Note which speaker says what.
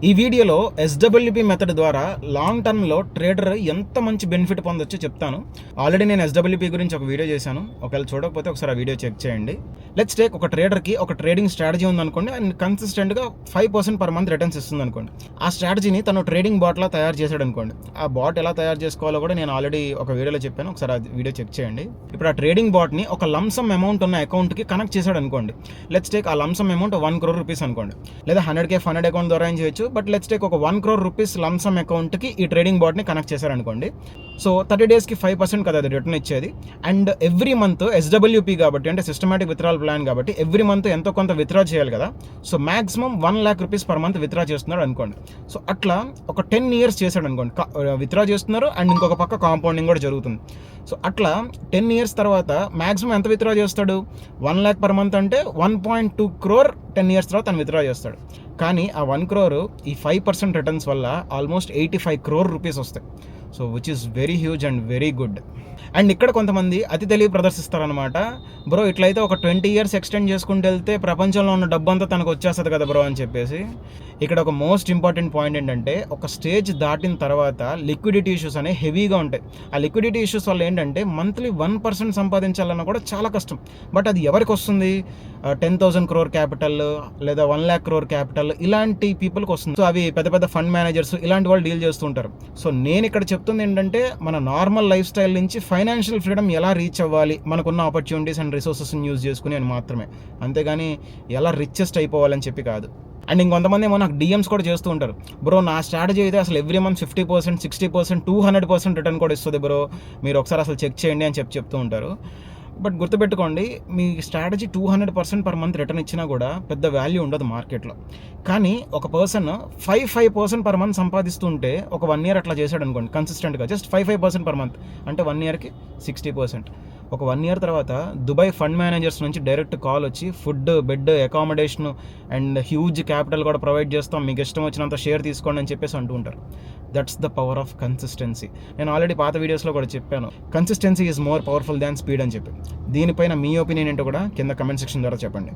Speaker 1: ఈ వీడియోలో SWP method ద్వారా లాంగ్ టర్మ్లో ట్రేడర్ ఎంత మంచి బెనిఫిట్ పొందొచ్చో చెప్తాను. ఆల్రెడీ నేను ఎస్డబ్ల్యూపీ గురించి ఒక వీడియో చేశాను. ఒకవేళ చూడకపోతే ఒకసారి ఆ వీడియో చెక్ చేయండి. లెట్స్ టేక్ ఒక ట్రేడర్కి ఒక ట్రేడింగ్ స్ట్రాటజీ ఉందనుకోండి అండ్ కన్సిస్టెంట్గా 5% పర్ మంత్ రిటర్న్స్ ఇస్తుంది అనుకోండి. ఆ స్ట్రాటజీని తను ట్రేడింగ్ బాట్లా తయారు చేశాడు అనుకోండి. ఆ బాట్ ఎలా తయారు చేసుకోవాలో కూడా నేను ఆల్రెడీ ఒక వీడియోలో చెప్పాను. ఒకసారి ఆ వీడియో చెక్ చేయండి. ఇప్పుడు ఆ ట్రేడింగ్ బాట్ని ఒక లంసమ్ అమౌంట్ ఉన్న అకౌంట్కి కనెక్ట్ చేశాడు అనుకోండి. లెట్స్ టేక్ ఆ లంసమ్ అమౌంట్ 1 crore రూపీస్ అనుకోండి, లేదా 100K ఫండెడ్ అకౌంట్ ద్వారా ఏం చేయొచ్చు. బట్ లెట్స్ టేక్ ఒక 1 crore రూపీస్ లంసమ్ అకౌంట్కి ఈ ట్రేడింగ్ బాట్ని కనెక్ట్ చేశారనుకోండి. సో 30 డేస్కి 5% కదా అది రిటర్న్ ఇచ్చేది. అండ్ ఎవ్రీ మంత్ ఎస్డబ్ల్యూపీ కాబట్టి, అంటే సిస్టమాటిక్ విత్డ్రాల్ ప్లాన్ కాబట్టి ఎవ్రీ మంత్ ఎంతో కొంత విత్డ్రా చేయాలి కదా. So maximum 1 lakh rupees per month withdraw చేస్తున్నాడు అనుకోండి. సో అట్లా ఒక 10 years చేశాడు అనుకోండి. విత్డ్రా చేస్తున్నారు అండ్ ఇంకొక పక్క కాంపౌండింగ్ కూడా జరుగుతుంది. సో అట్లా 10 years తర్వాత మాక్సిమం ఎంత విత్డ్రా చేస్తాడు? 1 lakh పర్ మంత్ అంటే 1.2 crore 10 years తర్వాత తను విత్డ్రా చేస్తాడు. కానీ ఆ 1 crore ఈ 5% రిటర్న్స్ వల్ల ఆల్మోస్ట్ 85 crore రూపీస్ వస్తాయి. So which is very huge and very good. And ఇక్కడ కొంతమంది అతి తెలివి ప్రదర్శిస్తారనమాట. బ్రో ఇట్లయితే ఒక 20 years ఎక్స్టెండ్ చేసుకుంటూ వెళ్తే ప్రపంచంలో ఉన్న డబ్బంతా తనకు వచ్చేస్తుంది కదా బ్రో అని చెప్పేసి. ఇక్కడ ఒక మోస్ట్ ఇంపార్టెంట్ పాయింట్ ఏంటంటే, ఒక స్టేజ్ దాటిన తర్వాత లిక్విడిటీ ఇష్యూస్ అనేవి హెవీగా ఉంటాయి. ఆ లిక్విడిటీ ఇష్యూస్ వల్ల ఏంటంటే మంత్లీ 1% సంపాదించాలన్నా కూడా చాలా కష్టం. బట్ అది ఎవరికి వస్తుంది? 10,000 crore క్యాపిటల్ లేదా 1 lakh crore క్యాపిటల్ ఇలాంటి పీపుల్కి వస్తుంది. సో అవి పెద్ద పెద్ద ఫండ్ మేనేజర్స్ ఇలాంటి వాళ్ళు డీల్ చేస్తూ ఉంటారు. సో నేను ఇక్కడ చెప్తుంది ఏంటంటే, మన నార్మల్ లైఫ్ స్టైల్ నుంచి ఫైనాన్షియల్ ఫ్రీడమ్ ఎలా రీచ్ అవ్వాలి, మనకున్న ఆపర్చునిటీస్ అండ్ రిసోర్సెస్ని యూజ్ చేసుకుని అని మాత్రమే, అంతేగాని ఎలా రిచెస్ట్ అయిపోవాలని చెప్పి కాదు. అండ్ ఇంకొంతమంది ఏమో నాకు డిఎమ్స్ కూడా చేస్తూ ఉంటారు. బ్రో నా స్ట్రాటజీ అయితే అసలు ఎవ్రీ మంత్ 50%, 60%, 200% రిటర్న్ కూడా ఇస్తుంది బ్రో, మీరు ఒకసారి అసలు చెక్ చేయండి అని చెప్తూ ఉంటారు. బట్ గుర్తుపెట్టుకోండి, మీ స్ట్రాటజీ 200% పర్ మంత్ రిటర్న్ ఇచ్చినా కూడా పెద్ద వాల్యూ ఉండదు మార్కెట్లో. కానీ ఒక పర్సన్ 5% పర్ మంత్ సంపాదిస్తుంటే ఒక 1 year అట్లా చేశాడు అనుకోండి కన్సిస్టెంట్గా, జస్ట్ 5% పర్ మంత్ అంటే 1 yearకి 60%. ఒక 1 year తర్వాత దుబాయ్ ఫండ్ మేనేజర్స్ నుంచి డైరెక్ట్ కాల్ వచ్చి food, bed, accommodation and huge capital కూడా ప్రొవైడ్ చేస్తాం, మీకు ఇష్టం వచ్చినంత షేర్ తీసుకోండి అని చెప్పేసి అంటూ ఉంటారు. That's the power of consistency. నేను ఆల్రెడీ పాత వీడియోస్లో కూడా చెప్పాను, consistency is more powerful than speed అని చెప్పి. దీనిపైన మీ ఒపీనియన్ ఏంటో కూడా కింద కమెంట్ సెక్షన్ ద్వారా చెప్పండి.